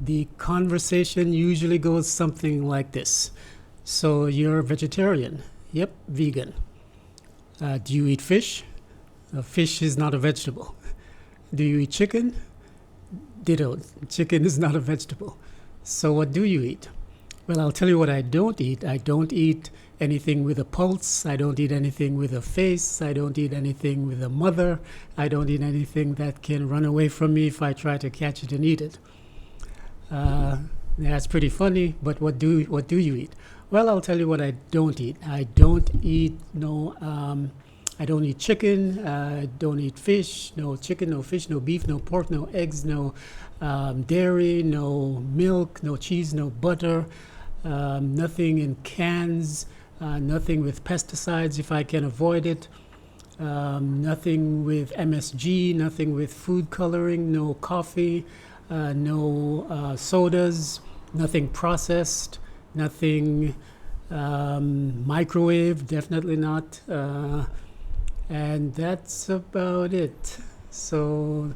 The conversation usually goes something like this. So you're a vegetarian? Yep, vegan. Do you eat fish? Fish is not a vegetable. Do you eat chicken? Ditto. Chicken is not a vegetable. So what do you eat? Well, I'll tell you what I don't eat. I don't eat anything with a pulse. I don't eat anything with a face. I don't eat anything with a mother. I don't eat anything that can run away from me if I try to catch it and eat it. That's pretty funny, but what do you eat? Well, I'll tell you what I don't eat. I don't eat I don't eat chicken. I don't eat fish. No chicken, no fish, no beef, no pork, no eggs, no dairy, no milk, no cheese, no butter. Nothing in cans. Nothing with pesticides if I can avoid it. Nothing with MSG. Nothing with food coloring. No coffee. No sodas. Nothing processed. Nothing microwave. Definitely not. And that's about it. So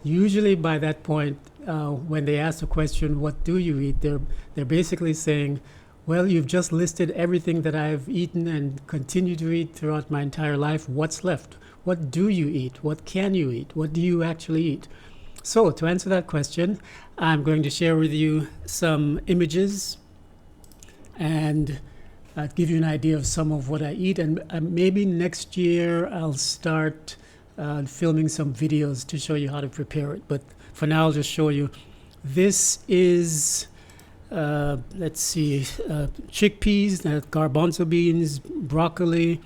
usually by that point, when they ask the question, what do you eat? They're basically saying, well, you've just listed everything that I've eaten and continue to eat throughout my entire life. What's left? What do you eat? What can you eat? What do you actually eat? So to answer that question, I'm going to share with you some images and give you an idea of some of what I eat. And maybe next year I'll start filming some videos to show you how to prepare it. But for now, I'll just show you. This is, let's see, chickpeas, garbanzo beans, broccoli,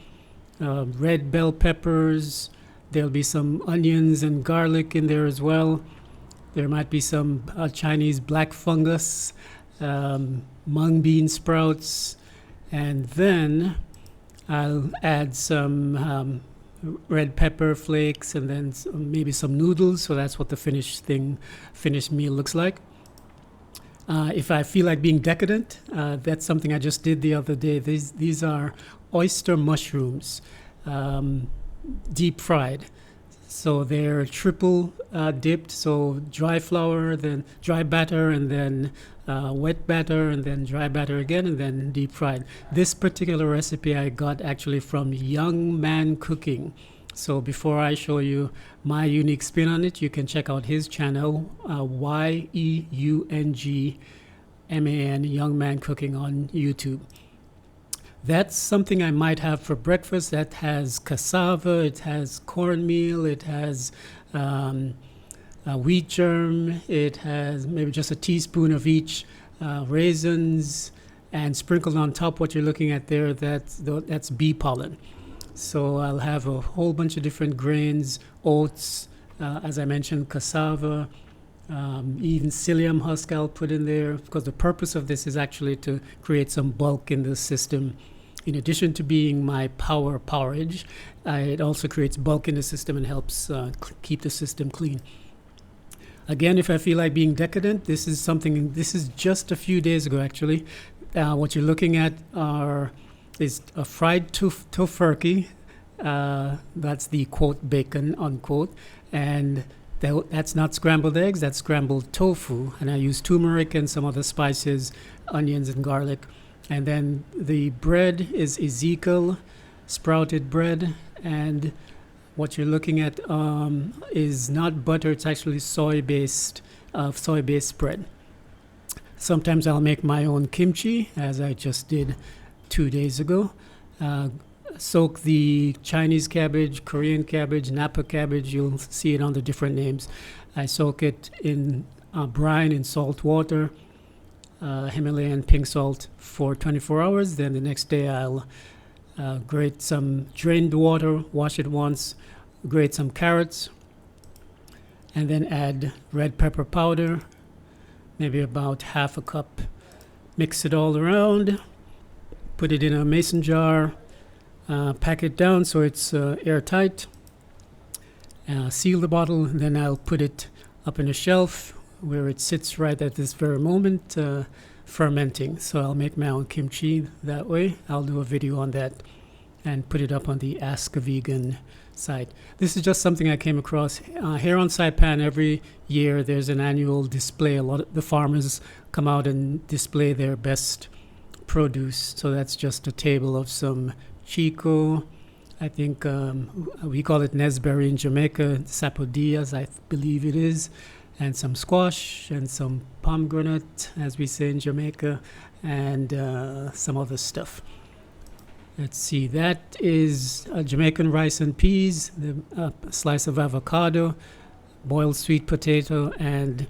red bell peppers. There'll be some onions and garlic in there as well. There might be some Chinese black fungus, mung bean sprouts, and then I'll add some red pepper flakes and then maybe some noodles. So that's what the finished meal looks like. If I feel like being decadent, that's something I just did the other day. These are oyster mushrooms, deep fried. So they're triple dipped, so dry flour, then dry batter, and then wet batter, and then dry batter again, and then deep fried. This particular recipe I got actually from Young Man Cooking. So before I show you my unique spin on it, you can check out his channel, YEUNGMAN, Young Man Cooking on YouTube. That's something I might have for breakfast. That has cassava, it has cornmeal, it has wheat germ, it has maybe just a teaspoon of each, raisins, and sprinkled on top what you're looking at there, that's bee pollen. So I'll have a whole bunch of different grains, oats, as I mentioned, cassava, even psyllium husk I'll put in there, because the purpose of this is actually to create some bulk in the system. In addition to being my porridge, it also creates bulk in the system and helps keep the system clean. Again, if I feel like being decadent, this is just a few days ago actually. What you're looking at is a fried tofurkey. That's the quote bacon unquote, and that's not scrambled eggs, that's scrambled tofu, and I use turmeric and some other spices, onions and garlic. And then the bread is Ezekiel sprouted bread, and what you're looking at is not butter, it's actually soy-based bread. Sometimes I'll make my own kimchi, as I just did 2 days ago. Soak the Chinese cabbage, Korean cabbage, Napa cabbage, you'll see it on the different names. I soak it in brine in salt water, Himalayan pink salt, for 24 hours. Then the next day I'll grate some drained water, wash it once, grate some carrots, and then add red pepper powder, maybe about half a cup. Mix it all around, put it in a mason jar, pack it down so it's airtight, seal the bottle, and then I'll put it up in a shelf where it sits right at this very moment, fermenting. So I'll make my own kimchi that way. I'll do a video on that and put it up on the Ask a Vegan site. This is just something I came across. Here on Saipan, every year there's an annual display. A lot of the farmers come out and display their best produce. So that's just a table of some Chico. I think we call it Nesberry in Jamaica, Sapodillas, I believe it is, and some squash and some pomegranate, as we say in Jamaica, and some other stuff. Let's see, that is Jamaican rice and peas, a slice of avocado, boiled sweet potato, and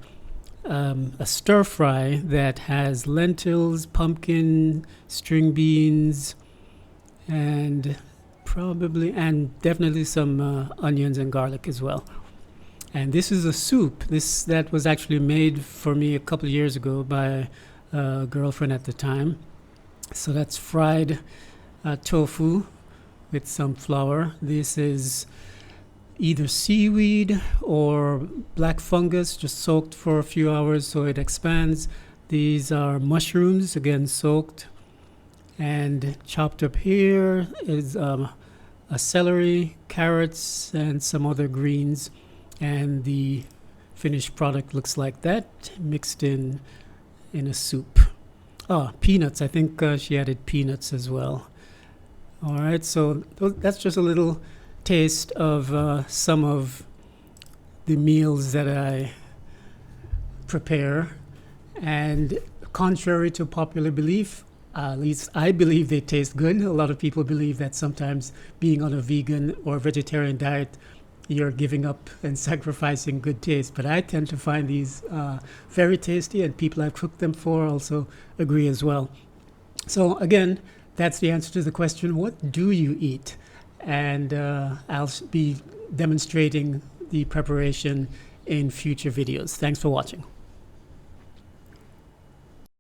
a stir fry that has lentils, pumpkin, string beans, and definitely some onions and garlic as well. And this is a soup. That was actually made for me a couple of years ago by a girlfriend at the time. So that's fried tofu with some flour. This is either seaweed or black fungus, just soaked for a few hours so it expands. These are mushrooms, again soaked. And chopped up here is a celery, carrots, and some other greens. And the finished product looks like that, mixed in a soup. Oh, peanuts. I think she added peanuts as well. All right, so that's just a little taste of some of the meals that I prepare. And contrary to popular belief, at least I believe they taste good. A lot of people believe that sometimes being on a vegan or vegetarian diet, you're giving up and sacrificing good taste. But I tend to find these very tasty, and people I've cooked them for also agree as well. So again, that's the answer to the question, what do you eat? And I'll be demonstrating the preparation in future videos. Thanks for watching.